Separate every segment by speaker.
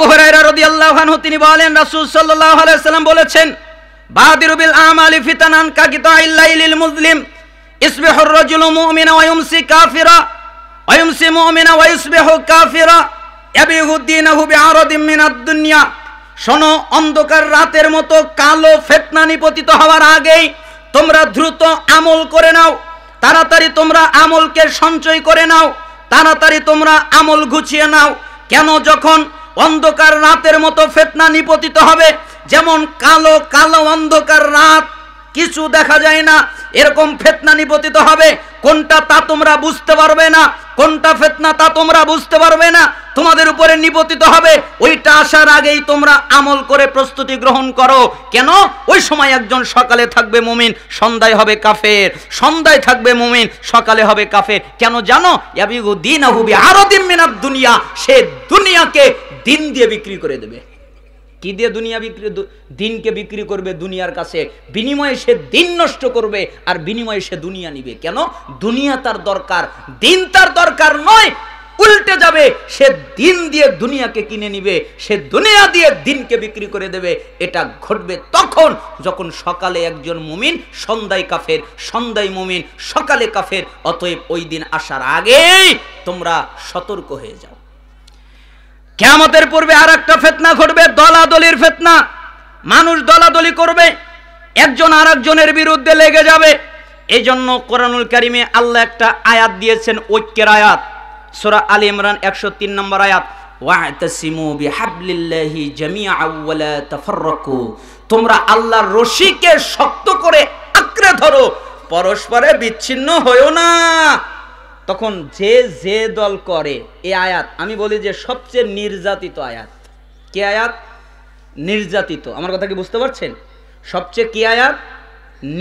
Speaker 1: আবু হুরায়রা রাদিয়াল্লাহু আনহু তিনি বলেন, রাসূল সাল্লাল্লাহু আলাইহি ওয়াসাল্লাম বলেছেন, বাদিরু বিল আমালি ফিতানান কাকিতাইল লাইলিল মুজলিম ইসবিহুর রাজুলু মুমিনা ওয়া ইউমসি কাফিরা ওয়া ইউমসি মুমিনা ওয়া ইসবিহু কাফিরা ইয়াবিহু দীনাহু বিআরাদিম মিনাদ দুনিয়া। শোনো, অন্ধকার রাতের মতো কালো ফিতনা নিপতিত হওয়ার আগেই তোমরা দ্রুত আমল করে নাও, তাড়াতাড়ি তোমরা আমলকে সঞ্চয় করে নাও, তাড়াতাড়ি তোমরা আমল গুছিয়ে নাও। কেন? যখন অন্ধকার রাতের মতো ফিতনা নিপতিত হবে, যেমন কালো কালো অন্ধকার রাত, কিছু দেখা যায় না, এরকম ফিতনা নিপতিত হবে। কোনটা তা তোমরা বুঝতে পারবে না, কোনটা ফিতনা তা তোমরা বুঝতে পারবে না, তোমাদের উপরে নিপতিত হবে। ওইটা আসার আগেই তোমরা আমল করে প্রস্তুতি গ্রহণ করো। কেন? ওই সময় একজন সকালে থাকবে মুমিন, সন্ধ্যায় হবে কাফের, সন্ধ্যায় থাকবে মুমিন, সকালে হবে কাফের। কেন জানো? ইয়াবিগু দীনাহু বিআরাদিম মিনাদ দুনিয়া, সে দুনিয়াকে দিন দিয়ে বিক্রি করে দেবে। কি দিয়ে দুনিয়া বিক্রি? দিনকে বিক্রি করবে দুনিয়ার কাছে, বিনিময়ে সে দিন নষ্ট করবে, আর বিনিময়ে সে দুনিয়া নিবে। কেন? দুনিয়া তার দরকার, দিন তার দরকার নয়। উল্টে যাবে, সে দিন দিয়ে দুনিয়াকে কিনে নিবে, সে দুনিয়া দিয়ে দিনকে বিক্রি করে দেবে। এটা ঘটবে তখন যখন সকালে একজন মুমিন, সন্ধ্যায় কাফের, সন্ধ্যায় মুমিন, সকালে কাফের। অতএব ওই দিন আসার আগেই তোমরা সতর্ক হয়ে যাও। কিয়ামতের পূর্বে আর একটা ফিতনা ঘটবে, দলাদলির ফিতনা। মানুষ দলাদলি করবে, একজন আর একজনের বিরুদ্ধে লেগে যাবে। এই জন্য কোরআনুল কারিমে আল্লাহ একটা আয়াত দিয়েছেন, ঐক্যের আয়াত, সূরা আলী ইমরান 103 নম্বর আয়াত, ওয়া'তাসিমু বিহাবলিল্লাহি জামিআন ওয়া লা তাফাররাকু। তোমরা আল্লাহর রশিকে শক্ত করে আঁকড়ে ধরো, পরস্পরে বিচ্ছিন্ন হয়ো না। তখন যে দল করে, এই আয়াত আমি বলি যে সবচেয়ে নির্যাতিত আয়াত। কি আয়াত? নির্যাতিত। আমার কথা কি বুঝতে পারছেন? সবচেয়ে কি আয়াত?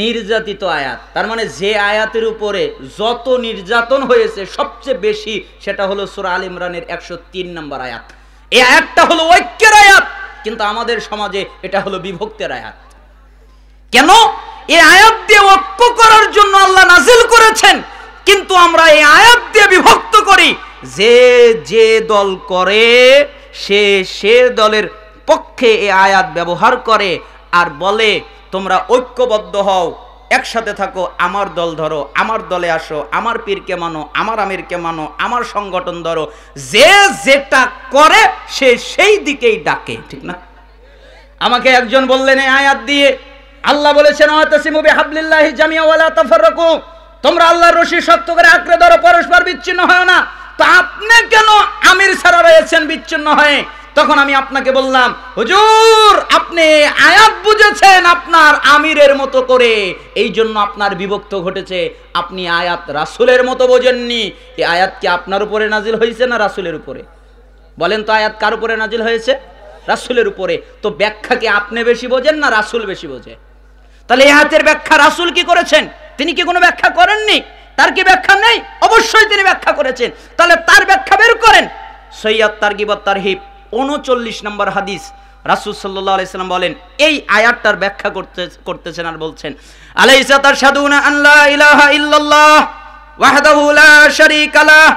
Speaker 1: নির্যাতিত আয়াত। তার মানে যে আয়াতের উপরে যত নির্যাতন হয়েছে সবচেয়ে বেশি, সেটা হলো সূরা আল ইমরানের 103 নম্বর আয়াত। এই আয়াতটা হলো ঐক্যের আয়াত, কিন্তু আমাদের সমাজে এটা হলো বিভক্তের আয়াত। কেন? এই আয়াত দিয়ে ঐক্য করার জন্য আল্লাহ নাজিল করেছেন, কিন্তু আমরা এই আয়াত দিয়ে বিভক্ত করি। যে দল করে সে দলের পক্ষে এই আয়াত ব্যবহার করে আর বলে তোমরা ঐক্যবদ্ধ হও, একসাথে থাকো, আমার দল ধরো, আমার দলে আসো, আমার পীরকে মানো, আমার আমিরকে মানো, আমার সংগঠন ধরো। যে যেটা করে সে সেই দিকেই ডাকে, ঠিক না? আমাকে একজন বললেন এই আয়াত দিয়ে আল্লাহ বলেছেন, ওয়াতাসিমু বিহাবলিল্লাহি জামিআন ওয়া লা তাফাররাকু, তোমরা আল্লাহর রশি শক্ত করে আঁকড়ে ধরো, পরস্পর বিচ্ছিন্ন হয় না। তো আপনি কেন আমির ছাড়া রয়েছেন বিচ্ছিন্ন হয়ে? তখন আমি আপনাকে বললাম, হুজুর আপনি আয়াত বুঝেছেন আপনার আমিরের মতো করে, এই জন্য আপনার বিভক্ত ঘটেছে। আপনি আয়াত রাসূলের মতো বোঝেননি। এই আয়াত কি আপনার উপরে নাজিল হয়েছে না রাসূলের উপরে? বলেন তো, আয়াত কার উপরে নাজিল হয়েছে? রাসূলের উপরে। তো ব্যাখ্যা কি আপনি বেশি বোঝেন না রাসূল বেশি বোঝে? তাহলে এই আয়াতের ব্যাখ্যা রাসূল কি করেছেন? তিনি কি কোনো ব্যাখ্যা করেননি? তার কি ব্যাখ্যা নেই? অবশ্যই তিনি ব্যাখ্যা করেছেন। তাহলে তার ব্যাখ্যা বের করেন। সহিহ তারগিব ওয়াত তারহিব 39 নম্বর হাদিস, রাসূল সাল্লাল্লাহু আলাইহি সাল্লাম বলেন, এই আয়াতটার ব্যাখ্যা করতেছেন আর বলছেন, আলাইসা তাশহাদুনা আন লা ইলাহা ইল্লাল্লাহ ওয়াহদাহু লা শারীকা লাহ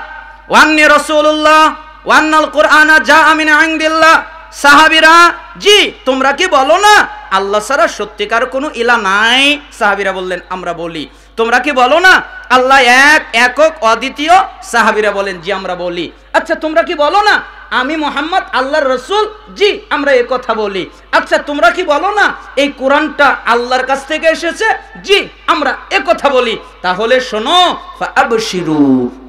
Speaker 1: ওয়া আন্নী রাসূলুল্লাহ ওয়া আন্নাল কুরআনা জাআ মিন ইনদিল্লাহ। সাহাবীরা, জি তোমরা কি বলো না আল্লাহ ছাড়া সত্যিকার কোনো ইলাহ নাই? সাহাবীরা বললেন, আমরা বলি। তোমরা কি বলো না আল্লাহ এক, একক, অদ্বিতীয়? সাহাবীরা বলেন, জি আমরা বলি। আচ্ছা তোমরা কি বলো না আমি মুহাম্মদ আল্লাহর রাসূল? জি আমরা এই কথা বলি। আচ্ছা তোমরা কি বলো না এই কোরআনটা আল্লাহর কাছ থেকে এসেছে? জি আমরা এই কথা বলি। তাহলে শোনো, ফাআবশিরু,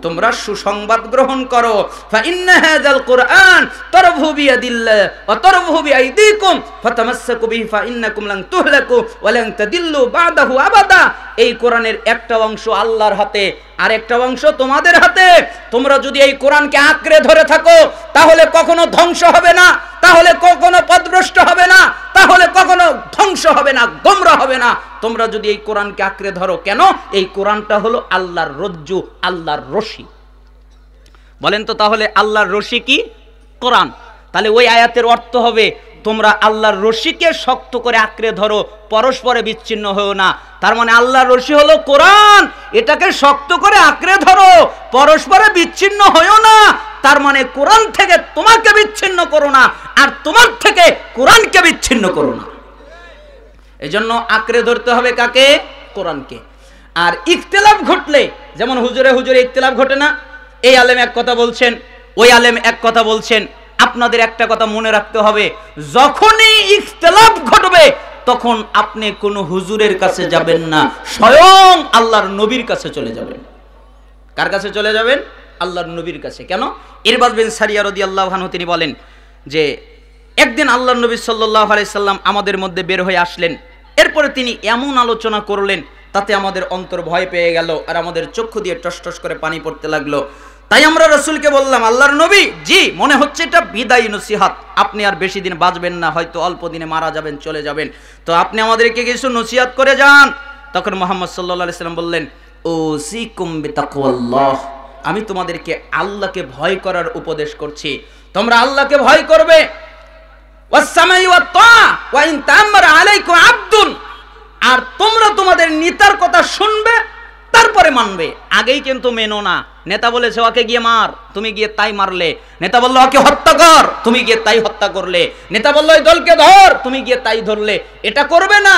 Speaker 1: তোমরা সুসংবাদ গ্রহণ করো। ফাইন্না হাযাল কুরআন তারফু বিয়াদিল্লাহ ওয়া তারফু বিআইদিকুম ফাতামাসসাকু বিহি ফাইন্নাকুম লান তুহলাকু ওয়া লান তাদিল্লু বা'দাহু আবাদা। এই কোরআনের একটা অংশ আল্লাহর হাতে, আর একটা অংশ তোমাদের হাতে। তোমরা যদি এই কোরআনকে আঁকড়ে ধরে থাকো তাহলে কখনো ধ্বংস হবে না, তাহলে কখনো পথভ্রষ্ট হবে না, তাহলে কখনো ধ্বংস হবে না, গোমরাহ হবে না। তোমরা যদি এই কোরআনকে আঁকড়ে ধরো, কেন? এই কোরআনটা হলো আল্লাহর রজ্জু, আল্লাহর রশি। বলেন তো, তাহলে আল্লাহর রশি কি? কোরআন। তাহলে ওই আয়াতের অর্থ হবে তোমরা আল্লাহর রশিকে শক্ত করে আঁকড়ে ধরো, পরস্পরে বিচ্ছিন্ন হও না। তার মানে আল্লাহর রশি হলো কোরআন, এটাকে শক্ত করে আঁকড়ে ধরো, পরস্পরে বিচ্ছিন্ন হও না। তার মানে কোরআন থেকে তোমাকে বিচ্ছিন্ন করো না, আর তোমার থেকে কোরআনকে বিচ্ছিন্ন করো না। এজন্য আঁকড়ে ধরতে হবে কাকে? কোরআনকে। আর ইখতিলাফ ঘটলে, যেমন হুজুরে হুজুরে ইখতিলাফ ঘটে না, এই আলেম এক কথা বলছেন, ওই আলেম এক কথা বলছেন, আপনাদের একটা কথা মনে রাখতে হবে, যখনই ইখতিলাফ ঘটবে তখন আপনি কোনো হুজুরের কাছে যাবেন না, স্বয়ং আল্লাহর নবীর কাছে চলে যাবেন। কার কাছে চলে যাবেন? আল্লাহর নবীর কাছে। কেন? ইরবাদ বিন সারিয়া রাদিয়াল্লাহু আনহু তিনি বলেন যে একদিন আল্লাহর নবী সাল্লাল্লাহু আলাইহি সাল্লাম আমাদের মধ্যে বের হয়ে আসলেন, এরপরে তিনি এমন আলোচনা করলেন তাতে আমাদের অন্তর ভয় পেয়ে গেল আর আমাদের চক্ষু দিয়ে টসটস করে পানি পড়তে লাগলো। তাই আমরা রাসূলকে বললাম, আল্লাহর নবী, জি মনে হচ্ছে এটা বিদায়ী নসিহত, আপনি আর বেশি দিন বাঁচবেন না, হয়তো অল্প দিনে মারা যাবেন, চলে যাবেন, তো আপনি আমাদেরকে কিছু নসিহত করে যান। তখন মুহাম্মদ সাল্লাল্লাহু আলাইহি সাল্লাম বললেন, উসিকুম বিতাকওয়াল্লাহ, আমি তোমাদেরকে আল্লাহকে ভয় করার উপদেশ করছি, তোমরা আল্লাহকে ভয় করবে। ওয়াসসামাই ওয়াত তাআ ওয়া ইন তা'আম্মারা আলাইকুম আবদুন, আর তোমরা তোমাদের নেতার কথা শুনবে তারপরে মানবে, আগেই কিন্তু মেনো না। নেতা বলেছে ওকে গিয়ে মার, তুমি গিয়ে তাই মারলে। নেতা বলল ওকে হত্যা কর, তুমি গিয়ে তাই হত্যা করলে। নেতা বলল এই দলকে ধর, তুমি গিয়ে তাই ধরলে। এটা করবে না,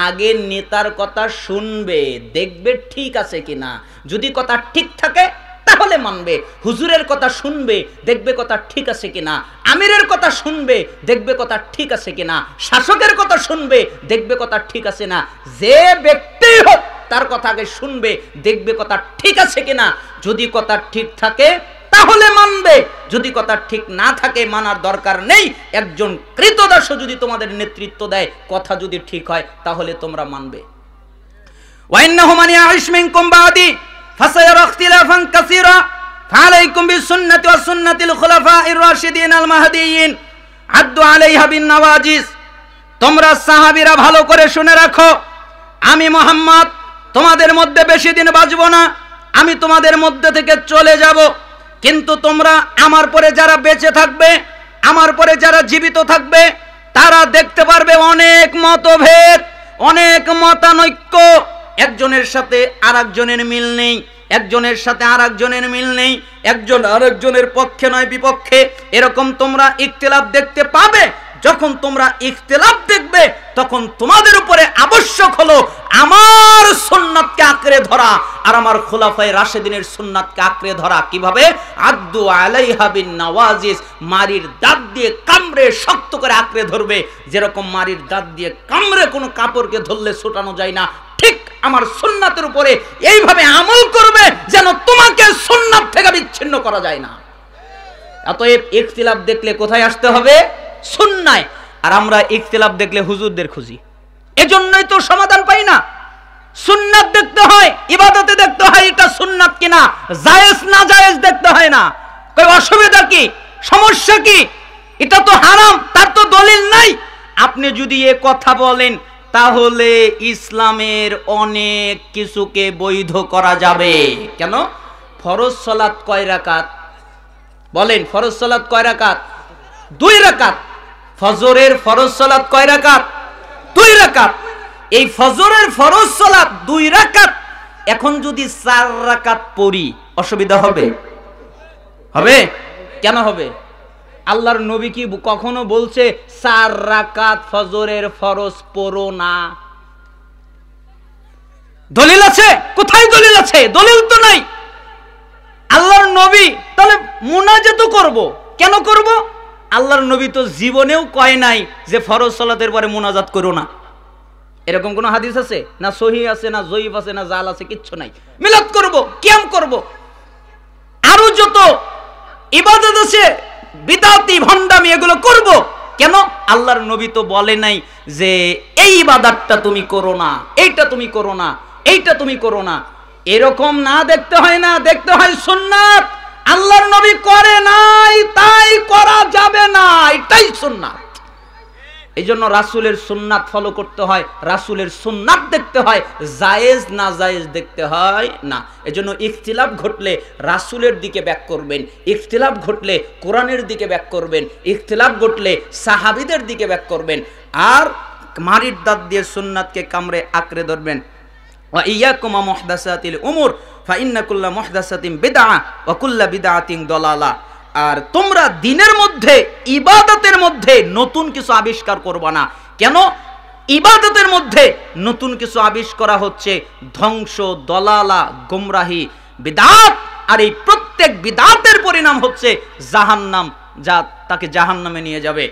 Speaker 1: আগে নেতার কথা শুনবে, দেখবে ঠিক আছে কিনা, যদি কথা ঠিক থাকে তাহলে মানবে। হুজুরের কথা শুনবে, দেখবে কথা ঠিক আছে কিনা, আমিরের কথা শুনবে, দেখবে কথা ঠিক আছে কিনা, শাসকের কথা শুনবে, দেখবে কথা ঠিক আছে না। যে ব্যক্তি হোক তার কথা আগে শুনবে, দেখবে কথা ঠিক আছে কিনা, যদি কথা ঠিক থাকে তাহলে মানবে, যদি কথা ঠিক না থাকে মানার দরকার নেই। একজন কৃতদাস যদি তোমাদের নেতৃত্ব দেয়, কথা যদি ঠিক হয় তাহলে তোমরা মানবে। ওয়া ইন্নাহু মান ইয়াইশ মিনকুম বাদি ফাসায়ারা ইখতিলাফান কাসীরা ফালাইকুম বিসুন্নতি ওয়া সুন্নাতিল খুলাফাইর রাশিদিন আল মাহদিয়িন আদ্দু আলাইহা বিন নওয়াজিস। তোমরা সাহাবীরা ভালো করে শুনে রাখো, আমি মুহাম্মদ তোমাদের মধ্যে বেশি দিন বাঁচব না, আমি তোমাদের মধ্যে থেকে চলে যাব, কিন্তু তোমরা আমার পরে যারা বেঁচে থাকবে, আমার পরে যারা জীবিত থাকবে, তারা দেখতে পারবে অনেক মতভেদ, অনেক মতানৈক্য, একজনের সাথে আরেকজনের মিল নেই, একজনের সাথে আরেকজনের মিল নেই, একজন আরেকজনের পক্ষে নয় বিপক্ষে, এরকম তোমরা ইখতিলাফ দেখতে পাবে। যখন তোমরা ইখতিলাফ দেখবে তখন তোমাদের উপরে আবশ্যক হলো আমার সুন্নাতকে আঁকড়ে ধরা আর আমার খুলাফায়ে রাশিদিনের সুন্নাতকে আঁকড়ে ধরা। কিভাবে? আদ্দু আলাইহা বিন নওয়াজিস, মারির দাঁত দিয়ে কামড়ে শক্ত করে আঁকড়ে ধরবে। যেরকম মারির দাঁত দিয়ে কামড়ে কোনো কাপড়কে ধরলে ছোটানো যায় না, ঠিক আমার সুন্নাতের উপরে এইভাবে আমল করবে যেন তোমাকে সুন্নাত থেকে বিচ্ছিন্ন করা যায় না। অতএব ইখতিলাফ দেখলে কোথায় আসতে হবে? সুন্নায়। আর আমরা ইখতিলাফ দেখলে হুজুরদের খুঁজি, এজন্যই তো সমাধান পাই না। সুন্নাত দেখতে হয়, ইবাদতে দেখতে হয় এটা সুন্নাত কিনা, জায়েজ না জায়েজ দেখতে হয় না। কই অসুবিধা কি, সমস্যা কি? এটা তো হারাম, তার তো দলিল নাই। আপনি যদি এ কথা বলেন তাহলে ইসলামের অনেক কিছুকে বৈধ করা যাবে। কেন? ফরজ সালাত কয় রাকাত? বলেন, ফরজ সালাত কয় রাকাত? 2 রাকাত। ফজরের ফরজ সালাত কয় রাকাত? 2 রাকাত। এই ফজরের ফরজ সালাত 2 রাকাত, এখন যদি 4 রাকাত পড়ি অসুবিধা হবে? হবে? কেন হবে? আল্লাহর নবী কি কখনো বলছে 4 রাকাত ফজরের ফরজ পড়ো না? দলিল আছে? কোথায় দলিল আছে? দলিল তো নাই। আল্লাহর নবী তাহলে মুনাজাত করব, কেন করব? আল্লাহর নবী তো জীবনেও কয় নাই যে ফরজ সালাতের পরে মুনাজাত করো না। এরকম কোন হাদিস আছে? না সহিহ আছে, না জয়ীফ আছে, না জাল আছে, কিচ্ছু নাই। মিলাদ করব, কিয়াম করব, আরো যত ইবাদত আছে বিদআতি ভণ্ডামি এগুলো করব। কেন? আল্লাহর নবী তো বলে নাই যে এই ইবাদতটা তুমি করো না, এইটা তুমি করো না, এইটা তুমি করো না। এরকম না দেখতে হয় না, দেখতে হয় সুন্নাত। আল্লাহর নবী করে নাই তাই করা যাবে না, এটাই সুন্নাত। এইজন্য রাসূলের সুন্নাত ফলো করতে হয়, রাসূলের সুন্নাত দেখতে হয়, জায়েজ না জায়েজ দেখতে হয় না। এজন্য ইখতিলাফ ঘটলে রাসূলের দিকে ব্যাক করবেন, ইখতিলাফ ঘটলে কোরআনের দিকে ব্যাক করবেন, ইখতিলাফ ঘটলে সাহাবীদের দিকে ব্যাক করবেন, আর মারির দাঁত দিয়ে সুন্নাতকে কামড়ে আঁকড়ে ধরবেন। ওয়া ইয়াকুম মুহদাসাতিল উমুর ফা ইন্না কুল্লা মুহদাসাতিন বিদআ ওয়া কুল্লা বিদআতিন দালালা। আর তোমরা দ্বীনের মধ্যে ইবাদতের মধ্যে নতুন কিছু আবিষ্কার করবা না। কেন? ইবাদতের মধ্যে নতুন কিছু আবিষ্কার করা হচ্ছে ধ্বংস, দলালা, গোমরাহি, বিদআত। আর এই প্রত্যেক বিদআতের পরিণাম হচ্ছে জাহান্নাম, যা তাকে জাহান্নামে নিয়ে যাবে।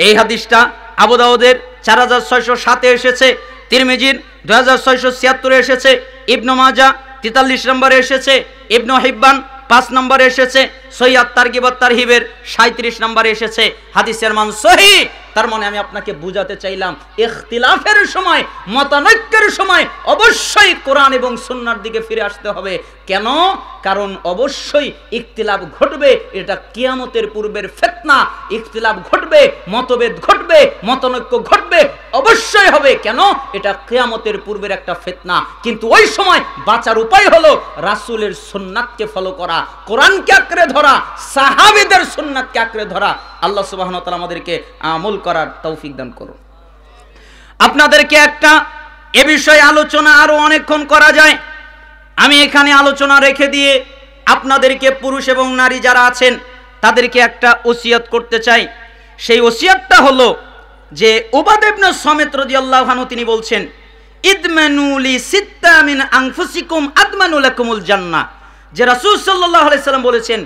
Speaker 1: এই হাদিসটা আবু দাউদের 4607 এসেছে, তিরমিজির 2676 এসেছে, ইবনে মাজাহ 43 নম্বরে এসেছে, ইবনে হিব্বান 5 নম্বরে এসেছে, সহিহ আত-তারগিব ওয়াত তারহিবের 37 নম্বরে এসেছে। হাদিসের মান সহিহ। তার মানে আমি আপনাকে বুঝাতে চাইলাম, ইখতিলাফের সময়, মতানৈক্যের সময় অবশ্যই কোরআন এবং সুন্নাহর দিকে ফিরে আসতে হবে। কেন? কারণ অবশ্যই ইখতিলাফ ঘটবে, এটা কিয়ামতের পূর্বের ফিতনা। ইখতিলাফ ঘটবে, মতভেদ ঘটবে, মতানৈক্য ঘটবে, অবশ্যই হবে। কেন? এটা কিয়ামতের পূর্বের একটা ফিতনা। কিন্তু ওই সময় বাঁচার উপায় হলো রাসূলের সুন্নাতকে ফলো করা, কোরআনকে আঁকড়ে ধরা, সাহাবীদের সুন্নাতকে আঁকড়ে ধরা। আল্লাহ সুবহানাহু ওয়া তাআলা আমাদেরকে আমল করার তৌফিক দান করুন। আপনাদেরকে একটা এ বিষয়ে আলোচনা আরো অনেকক্ষণ করা যায়, আমি এখানে আলোচনা রেখে দিয়ে আপনাদেরকে পুরুষ এবং নারী যারা আছেন তাদেরকে একটা ওসিয়ত করতে চাই। সেই ওসিয়তটা হলো যে উবাদা ইবনে সামিত রাদিয়াল্লাহু আনহু তিনি বলছেন, ইদমানু লি সিত্তা মিন আনফুসিকুম আদমানু লাকুমুল জান্নাহ। যে রাসূল সাল্লাল্লাহু আলাইহি সাল্লাম বলেছেন,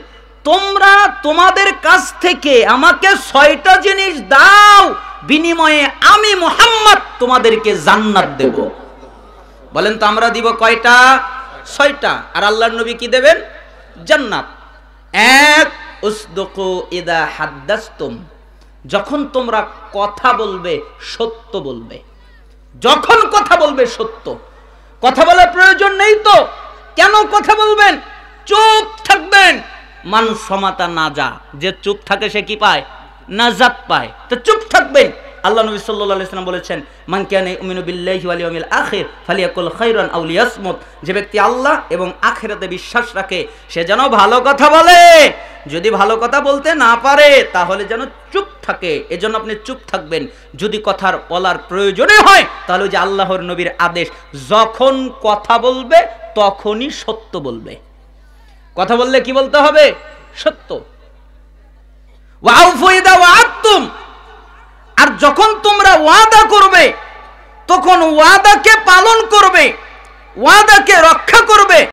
Speaker 1: তোমরা তোমাদের কাছ থেকে আমাকে 6টা জিনিস দাও, বিনিময়ে আমি মুহাম্মদ তোমাদেরকে জান্নাত দেব। বলেন তো আমরা দিব কয়টা? 6টা। আর আল্লাহর নবী কি দেবেন? জান্নাত। এক, উসদুকু ইদা হাদ্দাসতুম, যখন তোমরা কথা বলবে সত্য বলবে। যখন কথা বলবে সত্য। কথা বলার প্রয়োজন নেই তো কেন কথা বলবেন? চুপ থাকবেন। মান সমাতা নাজা, যে চুপ থাকে সে কি পায়? নাজাত পায়। তো চুপ থাকবেন। আল্লাহ নবী সাল্লাল্লাহু আলাইহি ওয়াসাল্লাম বলেছেন, মান কানা ইউমিনু বিল্লাহি ওয়াল ইয়াউমিল আখির ফালিয়াকুল খায়রান আও লিয়াসমুত। যে ব্যক্তি আল্লাহ এবং আখিরাতে বিশ্বাস রাখে সে যেন ভালো কথা বলে, যদি ভালো কথা বলতে না পারে তাহলে যেন চুপ থাকে। এজন্য আপনি চুপ থাকবেন। যদি কথার বলার প্রয়োজনে হয় তাহলে যে আল্লাহর নবীর আদেশ, যখন কথা বলবে তখনই সত্য বলবে। কথা বললে কি বলতে হবে? সত্য। ওয়াউফু ইদা ওয়াআদতুম, আর যখন তোমরা ওয়াদা করবে তখন ওয়াদাকে পালন করবে, ওয়াদাকে রক্ষা করবে।